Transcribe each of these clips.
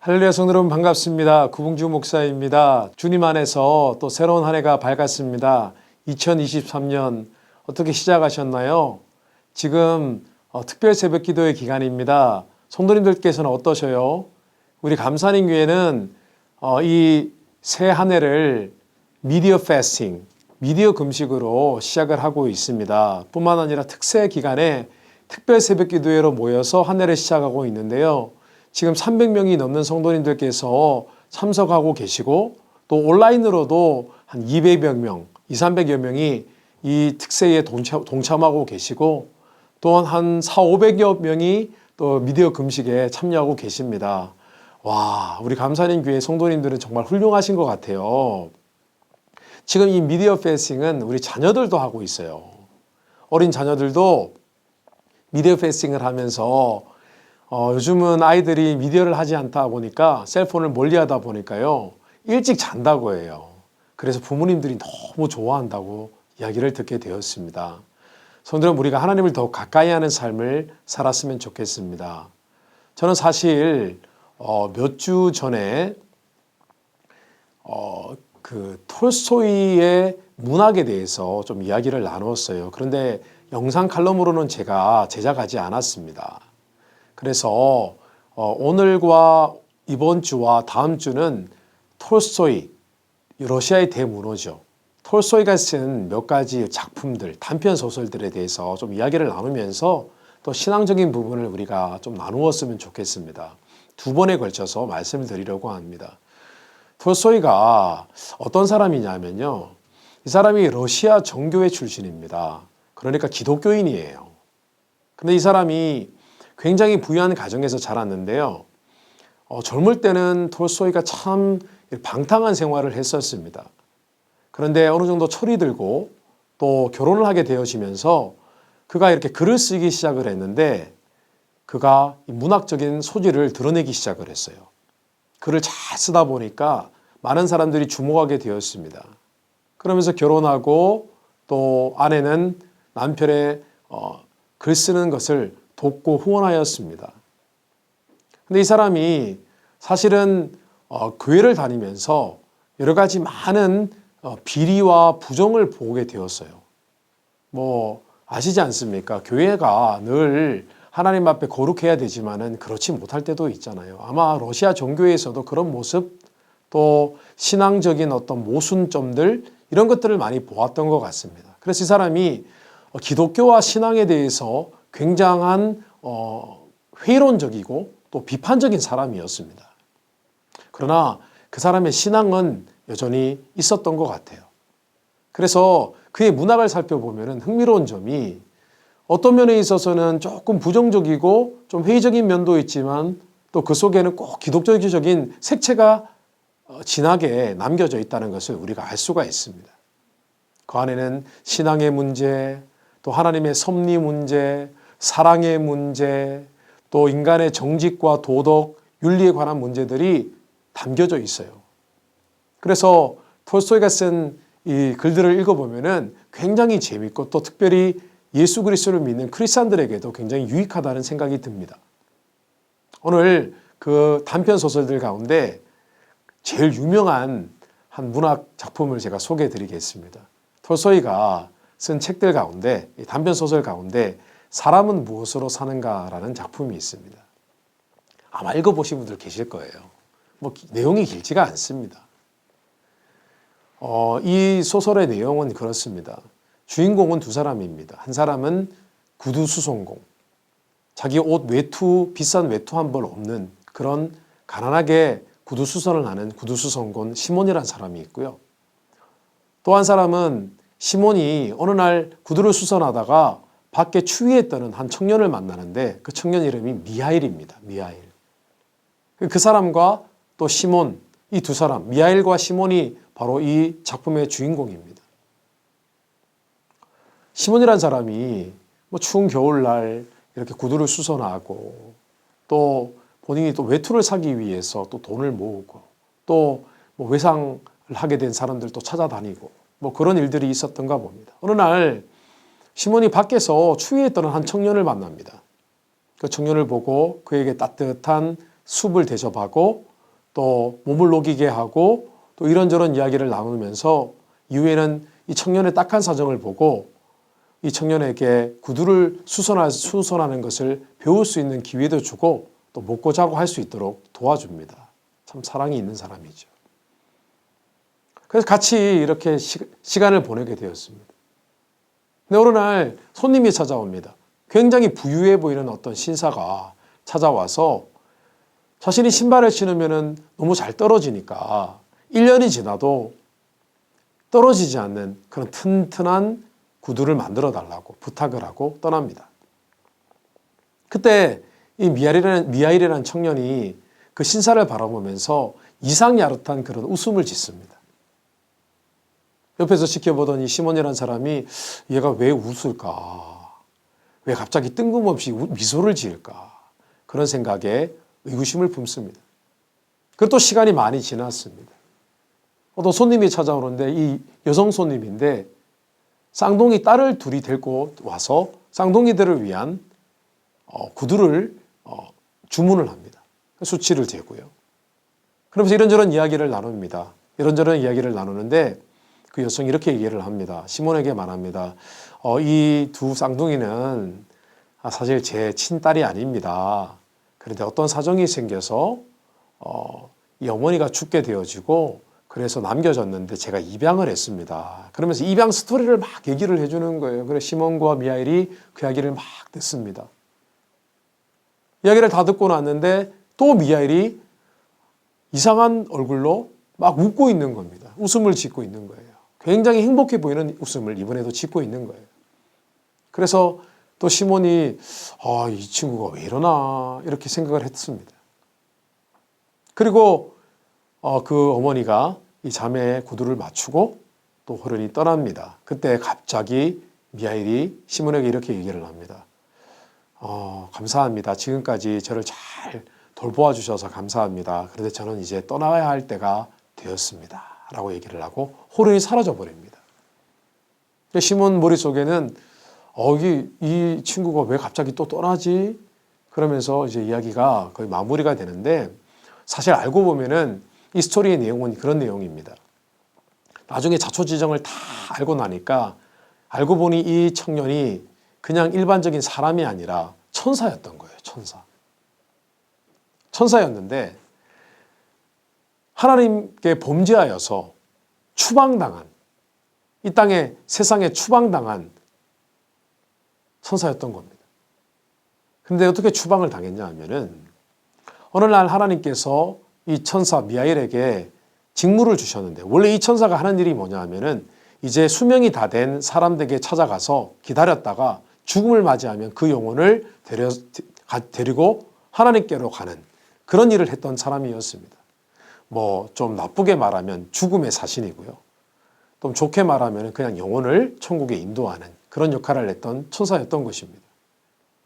할렐루야 성도 여러분 반갑습니다. 구봉주 목사입니다. 주님 안에서 또 새로운 한 해가 밝았습니다. 2023년 어떻게 시작하셨나요? 지금 특별 새벽 기도의 기간입니다. 성도님들께서는 어떠셔요? 우리 감사님 교회는 이 새 한 해를 미디어 패스팅, 미디어 금식으로 시작을 하고 있습니다. 뿐만 아니라 특세 기간에 특별 새벽 기도회로 모여서 한 해를 시작하고 있는데요. 지금 300명이 넘는 성도님들께서 참석하고 계시고 또 온라인으로도 한 200여 명, 200~300여 명이 이 특세에 동참하고 계시고 또한 한 400~500여 명이 또 미디어 금식에 참여하고 계십니다. 와, 우리 감사님 교회 성도님들은 정말 훌륭하신 것 같아요. 지금 이 미디어 패스팅은 우리 자녀들도 하고 있어요. 어린 자녀들도 미디어 패스팅을 하면서 요즘은 아이들이 미디어를 하지 않다 보니까 셀폰을 멀리 하다 보니까요. 일찍 잔다고 해요. 그래서 부모님들이 너무 좋아한다고 이야기를 듣게 되었습니다. 성도는 우리가 하나님을 더 가까이 하는 삶을 살았으면 좋겠습니다. 저는 사실 몇 주 전에 그 톨스토이의 문학에 대해서 좀 이야기를 나눴어요. 그런데 영상 칼럼으로는 제가 제작하지 않았습니다. 그래서 오늘과 이번 주와 다음 주는 톨스토이, 러시아의 대문호죠. 톨스토이가 쓴 몇 가지 작품들, 단편 소설들에 대해서 좀 이야기를 나누면서 또 신앙적인 부분을 우리가 좀 나누었으면 좋겠습니다. 두 번에 걸쳐서 말씀을 드리려고 합니다. 톨스토이가 어떤 사람이냐면요. 이 사람이 러시아 정교회 출신입니다. 그러니까 기독교인이에요. 근데 이 사람이 굉장히 부유한 가정에서 자랐는데요. 젊을 때는 톨스토이가 참 방탕한 생활을 했었습니다. 그런데 어느 정도 철이 들고 또 결혼을 하게 되어지면서 그가 이렇게 글을 쓰기 시작을 했는데 그가 문학적인 소질을 드러내기 시작을 했어요. 글을 잘 쓰다 보니까 많은 사람들이 주목하게 되었습니다. 그러면서 결혼하고 또 아내는 남편의 글 쓰는 것을 돕고 후원하였습니다. 근데 이 사람이 사실은 교회를 다니면서 여러 가지 많은 비리와 부정을 보게 되었어요. 뭐 아시지 않습니까? 교회가 늘 하나님 앞에 거룩해야 되지만은 그렇지 못할 때도 있잖아요. 아마 러시아 정교회에서도 그런 모습 또 신앙적인 어떤 모순점들 이런 것들을 많이 보았던 것 같습니다. 그래서 이 사람이 기독교와 신앙에 대해서 굉장한 회의론적이고 또 비판적인 사람이었습니다. 그러나 그 사람의 신앙은 여전히 있었던 것 같아요. 그래서 그의 문학을 살펴보면 흥미로운 점이 어떤 면에 있어서는 조금 부정적이고 좀 회의적인 면도 있지만 또 그 속에는 꼭 기독교적인 색채가 진하게 남겨져 있다는 것을 우리가 알 수가 있습니다. 그 안에는 신앙의 문제, 또 하나님의 섭리 문제, 사랑의 문제, 또 인간의 정직과 도덕, 윤리에 관한 문제들이 담겨져 있어요. 그래서 톨스토이가 쓴 이 글들을 읽어보면은 굉장히 재밌고 또 특별히 예수 그리스도를 믿는 크리스찬들에게도 굉장히 유익하다는 생각이 듭니다. 오늘 그 단편 소설들 가운데 제일 유명한 한 문학 작품을 제가 소개해 드리겠습니다. 톨스토이가 쓴 책들 가운데 단편 소설 가운데 사람은 무엇으로 사는가라는 작품이 있습니다. 아마 읽어보신 분들 계실 거예요. 뭐 내용이 길지가 않습니다. 이 소설의 내용은 그렇습니다. 주인공은 두 사람입니다. 한 사람은 구두 수송공, 자기 옷 비싼 외투 한 벌 없는 그런 가난하게 구두 수선을 하는 구두 수송공 시몬이라는 사람이 있고요. 또 한 사람은 시몬이 어느 날 구두를 수선하다가 밖에 추위에 떠는 한 청년을 만나는데 그 청년 이름이 미하일입니다. 미하일. 그 사람과 또 시몬, 이 두 사람, 미하일과 시몬이 바로 이 작품의 주인공입니다. 시몬이라는 사람이 뭐 추운 겨울날 이렇게 구두를 수선하고 또 본인이 또 외투를 사기 위해서 또 돈을 모으고 또 뭐 외상을 하게 된 사람들도 찾아다니고 뭐 그런 일들이 있었던가 봅니다. 어느 날 시몬이 밖에서 추위에 떠는 한 청년을 만납니다. 그 청년을 보고 그에게 따뜻한 숲을 대접하고 또 몸을 녹이게 하고 또 이런저런 이야기를 나누면서 이후에는 이 청년의 딱한 사정을 보고 이 청년에게 구두를 수선하는 것을 배울 수 있는 기회도 주고 또 먹고 자고 할 수 있도록 도와줍니다. 참 사랑이 있는 사람이죠. 그래서 같이 이렇게 시간을 보내게 되었습니다. 근데 어느 날 손님이 찾아옵니다. 굉장히 부유해 보이는 어떤 신사가 찾아와서 자신이 신발을 신으면 너무 잘 떨어지니까 1년이 지나도 떨어지지 않는 그런 튼튼한 구두를 만들어 달라고 부탁을 하고 떠납니다. 그때 이 미하일이라는 청년이 그 신사를 바라보면서 이상야릇한 그런 웃음을 짓습니다. 옆에서 지켜보던 이 시몬이라는 사람이 얘가 왜 웃을까? 왜 갑자기 뜬금없이 미소를 지을까? 그런 생각에 의구심을 품습니다. 그리고 또 시간이 많이 지났습니다. 어떤 손님이 찾아오는데 이 여성 손님인데 쌍둥이 딸을 둘이 데리고 와서 쌍둥이들을 위한 구두를 주문을 합니다. 수치를 재고요. 그러면서 이런저런 이야기를 나눕니다. 이런저런 이야기를 나누는데 그 여성이 이렇게 얘기를 합니다. 시몬에게 말합니다. 이 두 쌍둥이는 사실 제 친딸이 아닙니다. 그런데 어떤 사정이 생겨서 이 어머니가 죽게 되어지고 그래서 남겨졌는데 제가 입양을 했습니다. 그러면서 입양 스토리를 막 얘기를 해주는 거예요. 그래서 시몬과 미하일이 그 이야기를 막 듣습니다. 이야기를 다 듣고 났는데 또 미하일이 이상한 얼굴로 막 웃고 있는 겁니다. 웃음을 짓고 있는 거예요. 굉장히 행복해 보이는 웃음을 이번에도 짓고 있는 거예요. 그래서 또 시몬이 이 친구가 왜 이러나 이렇게 생각을 했습니다. 그리고 그 어머니가 이 자매의 구두를 맞추고 또 호련히 떠납니다. 그때 갑자기 미하일이 시몬에게 이렇게 얘기를 합니다. 감사합니다. 지금까지 저를 잘 돌보아 주셔서 감사합니다. 그런데 저는 이제 떠나야 할 때가 되었습니다. 라고 얘기를 하고 호련히 사라져 버립니다. 시몬 머릿속에는 이 친구가 왜 갑자기 또 떠나지? 그러면서 이제 이야기가 거의 마무리가 되는데 사실 알고 보면은 이 스토리의 내용은 그런 내용입니다. 나중에 자초지정을 다 알고 나니까 알고 보니 이 청년이 그냥 일반적인 사람이 아니라 천사였던 거예요. 천사였는데 하나님께 범죄하여서 추방당한 이 땅에 세상에 추방당한 천사였던 겁니다. 근데 어떻게 추방을 당했냐 하면은 어느 날 하나님께서 이 천사 미하일에게 직무를 주셨는데 원래 이 천사가 하는 일이 뭐냐 하면은 이제 수명이 다 된 사람들에게 찾아가서 기다렸다가 죽음을 맞이하면 그 영혼을 데리고 하나님께로 가는 그런 일을 했던 사람이었습니다. 뭐 좀 나쁘게 말하면 죽음의 사신이고요. 또 좋게 말하면 그냥 영혼을 천국에 인도하는 그런 역할을 했던 천사였던 것입니다.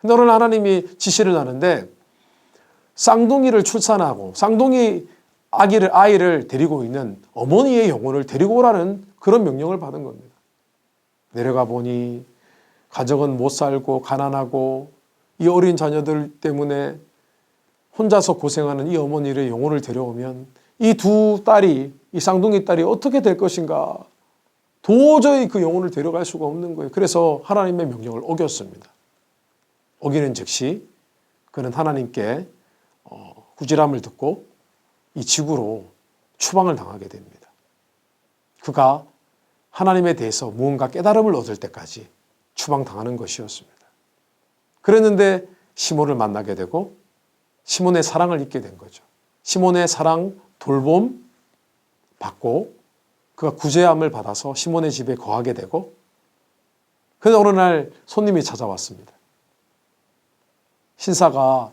근데 오늘 하나님이 지시를 하는데 쌍둥이를 출산하고 쌍둥이 아이를 데리고 있는 어머니의 영혼을 데리고 오라는 그런 명령을 받은 겁니다. 내려가 보니 가정은 못 살고 가난하고 이 어린 자녀들 때문에 혼자서 고생하는 이 어머니의 영혼을 데려오면 이 두 딸이 이 쌍둥이 딸이 어떻게 될 것인가 도저히 그 영혼을 데려갈 수가 없는 거예요. 그래서 하나님의 명령을 어겼습니다. 어기는 즉시 그는 하나님께 후질함을 듣고 이 지구로 추방을 당하게 됩니다. 그가 하나님에 대해서 무언가 깨달음을 얻을 때까지 추방당하는 것이었습니다. 그랬는데 시몬을 만나게 되고 시몬의 사랑을 잊게 된 거죠. 시몬의 사랑, 돌봄 받고 그가 구제함을 받아서 시몬의 집에 거하게 되고 그런데 어느 날 손님이 찾아왔습니다. 신사가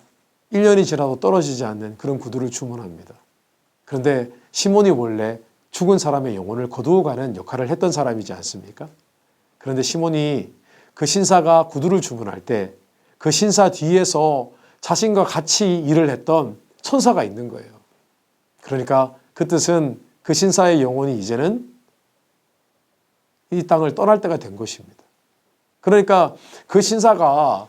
1년이 지나도 떨어지지 않는 그런 구두를 주문합니다. 그런데 시몬이 원래 죽은 사람의 영혼을 거두어 가는 역할을 했던 사람이지 않습니까? 그런데 시몬이 그 신사가 구두를 주문할 때 그 신사 뒤에서 자신과 같이 일을 했던 천사가 있는 거예요. 그러니까 그 뜻은 그 신사의 영혼이 이제는 이 땅을 떠날 때가 된 것입니다. 그러니까 그 신사가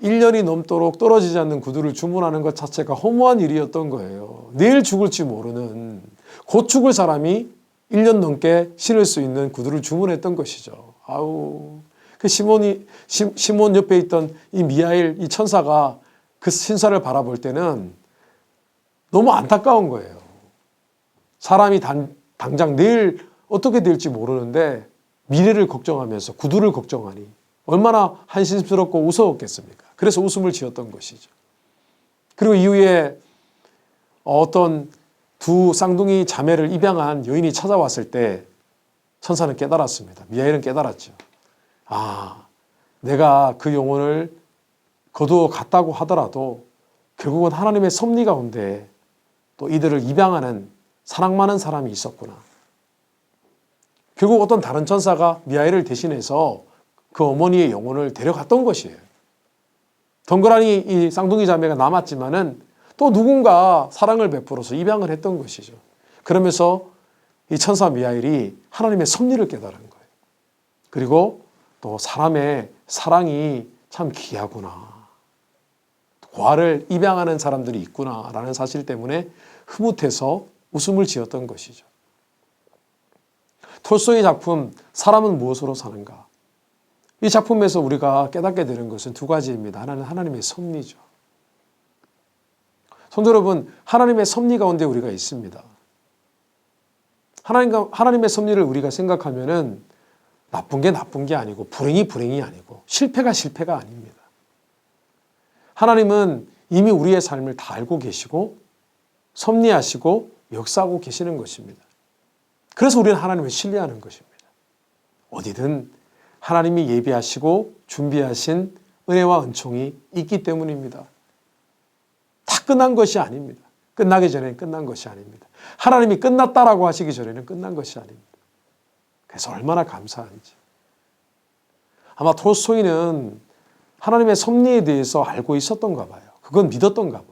1년이 넘도록 떨어지지 않는 구두를 주문하는 것 자체가 허무한 일이었던 거예요. 내일 죽을지 모르는, 곧 죽을 사람이 1년 넘게 신을 수 있는 구두를 주문했던 것이죠. 아우, 그 시몬 옆에 있던 이 미하엘, 이 천사가 그 신사를 바라볼 때는 너무 안타까운 거예요. 사람이 당장 내일 어떻게 될지 모르는데 미래를 걱정하면서 구두를 걱정하니 얼마나 한심스럽고 우스웠겠습니까? 그래서 웃음을 지었던 것이죠. 그리고 이후에 어떤 두 쌍둥이 자매를 입양한 여인이 찾아왔을 때 천사는 깨달았습니다. 미하엘은 깨달았죠. 아, 내가 그 영혼을 거두어 갔다고 하더라도 결국은 하나님의 섭리 가운데 또 이들을 입양하는 사랑 많은 사람이 있었구나. 결국 어떤 다른 천사가 미하엘을 대신해서 그 어머니의 영혼을 데려갔던 것이에요. 덩그러니 이 쌍둥이 자매가 남았지만은 또 누군가 사랑을 베풀어서 입양을 했던 것이죠. 그러면서 이 천사 미하엘이 하나님의 섭리를 깨달은 거예요. 그리고 또 사람의 사랑이 참 귀하구나. 과를 입양하는 사람들이 있구나라는 사실 때문에 흐뭇해서 웃음을 지었던 것이죠. 톨스토이 작품 사람은 무엇으로 사는가? 이 작품에서 우리가 깨닫게 되는 것은 두 가지입니다. 하나는 하나님의 섭리죠. 성도 여러분, 하나님의 섭리 가운데 우리가 있습니다. 하나님의 섭리를 우리가 생각하면은 나쁜 게 나쁜 게 아니고 불행이 아니고 실패가 아닙니다. 하나님은 이미 우리의 삶을 다 알고 계시고 섭리하시고 역사하고 계시는 것입니다. 그래서 우리는 하나님을 신뢰하는 것입니다. 어디든 하나님이 예비하시고 준비하신 은혜와 은총이 있기 때문입니다. 다 끝난 것이 아닙니다. 끝나기 전에는 끝난 것이 아닙니다. 하나님이 끝났다라고 하시기 전에는 끝난 것이 아닙니다. 그래서 얼마나 감사한지. 아마 톨스토이는 하나님의 섭리에 대해서 알고 있었던가 봐요. 그건 믿었던가 봐요.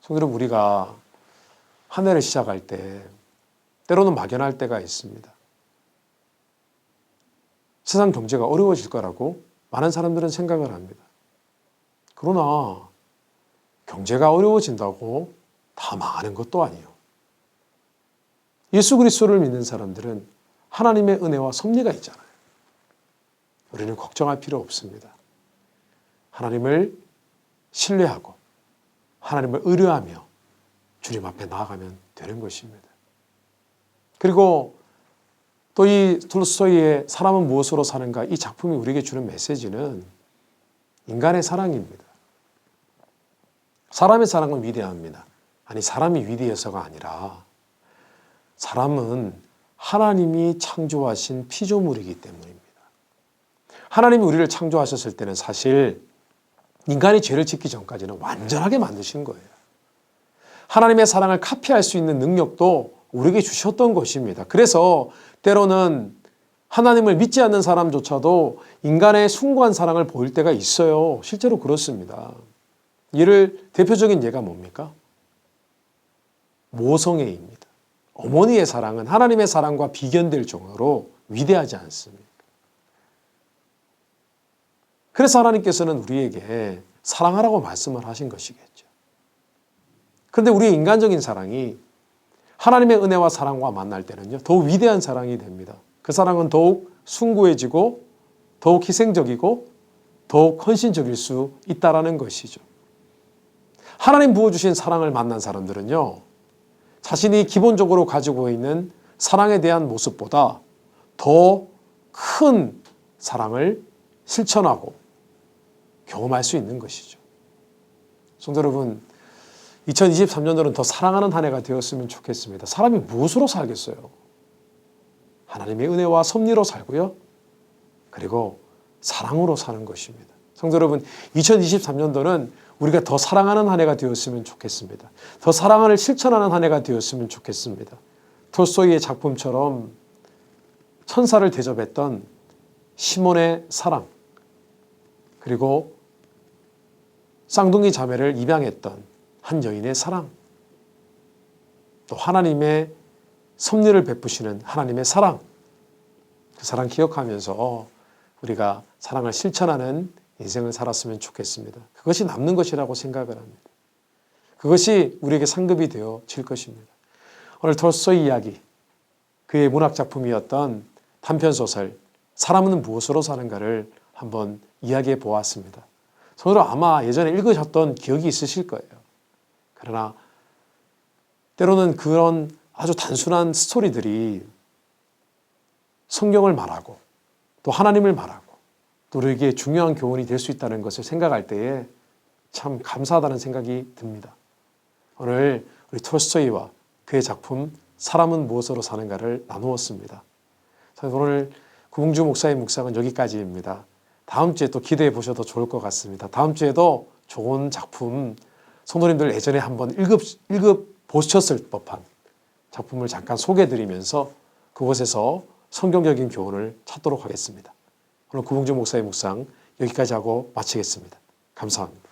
성도 여러분, 우리가 한 해를 시작할 때 때로는 막연할 때가 있습니다. 세상 경제가 어려워질 거라고 많은 사람들은 생각을 합니다. 그러나 경제가 어려워진다고 다 망하는 것도 아니에요. 예수 그리스도를 믿는 사람들은 하나님의 은혜와 섭리가 있잖아요. 우리는 걱정할 필요 없습니다. 하나님을 신뢰하고 하나님을 의뢰하며 주님 앞에 나아가면 되는 것입니다. 그리고 또 이 톨스토이의 사람은 무엇으로 사는가, 이 작품이 우리에게 주는 메시지는 인간의 사랑입니다. 사람의 사랑은 위대합니다. 아니, 사람이 위대해서가 아니라 사람은 하나님이 창조하신 피조물이기 때문입니다. 하나님이 우리를 창조하셨을 때는 사실 인간이 죄를 짓기 전까지는 완전하게 만드신 거예요. 하나님의 사랑을 카피할 수 있는 능력도 우리에게 주셨던 것입니다. 그래서 때로는 하나님을 믿지 않는 사람조차도 인간의 숭고한 사랑을 보일 때가 있어요. 실제로 그렇습니다. 대표적인 예가 뭡니까? 모성애입니다. 어머니의 사랑은 하나님의 사랑과 비견될 정도로 위대하지 않습니까? 그래서 하나님께서는 우리에게 사랑하라고 말씀을 하신 것이겠죠. 그런데 우리의 인간적인 사랑이 하나님의 은혜와 사랑과 만날 때는요, 더욱 위대한 사랑이 됩니다. 그 사랑은 더욱 숭고해지고 더욱 희생적이고 더욱 헌신적일 수 있다는 것이죠. 하나님 부어주신 사랑을 만난 사람들은요, 자신이 기본적으로 가지고 있는 사랑에 대한 모습보다 더 큰 사랑을 실천하고 경험할 수 있는 것이죠. 성도 여러분, 2023년도는 더 사랑하는 한 해가 되었으면 좋겠습니다. 사람이 무엇으로 살겠어요? 하나님의 은혜와 섭리로 살고요. 그리고 사랑으로 사는 것입니다. 성도 여러분, 2023년도는 우리가 더 사랑하는 한 해가 되었으면 좋겠습니다. 더 사랑을 실천하는 한 해가 되었으면 좋겠습니다. 톨스토이의 작품처럼 천사를 대접했던 시몬의 사랑, 그리고 쌍둥이 자매를 입양했던 한 여인의 사랑, 또 하나님의 섭리를 베푸시는 하나님의 사랑, 그 사랑 기억하면서 우리가 사랑을 실천하는 인생을 살았으면 좋겠습니다. 그것이 남는 것이라고 생각을 합니다. 그것이 우리에게 상급이 되어질 것입니다. 오늘 톨스토이 이야기, 그의 문학작품이었던 단편소설 사람은 무엇으로 사는가를 한번 이야기해 보았습니다. 서로 아마 예전에 읽으셨던 기억이 있으실 거예요. 그러나 때로는 그런 아주 단순한 스토리들이 성경을 말하고 또 하나님을 말하고 또 우리에게 중요한 교훈이 될 수 있다는 것을 생각할 때에 참 감사하다는 생각이 듭니다. 오늘 우리 톨스토이와 그의 작품 사람은 무엇으로 사는가를 나누었습니다. 오늘 구봉주 목사의 묵상은 여기까지입니다. 다음 주에 또 기대해 보셔도 좋을 것 같습니다. 다음 주에도 좋은 작품, 성도님들 예전에 한번 읽어보셨을 법한 작품을 잠깐 소개해드리면서 그곳에서 성경적인 교훈을 찾도록 하겠습니다. 오늘 구봉주 목사의 묵상 여기까지 하고 마치겠습니다. 감사합니다.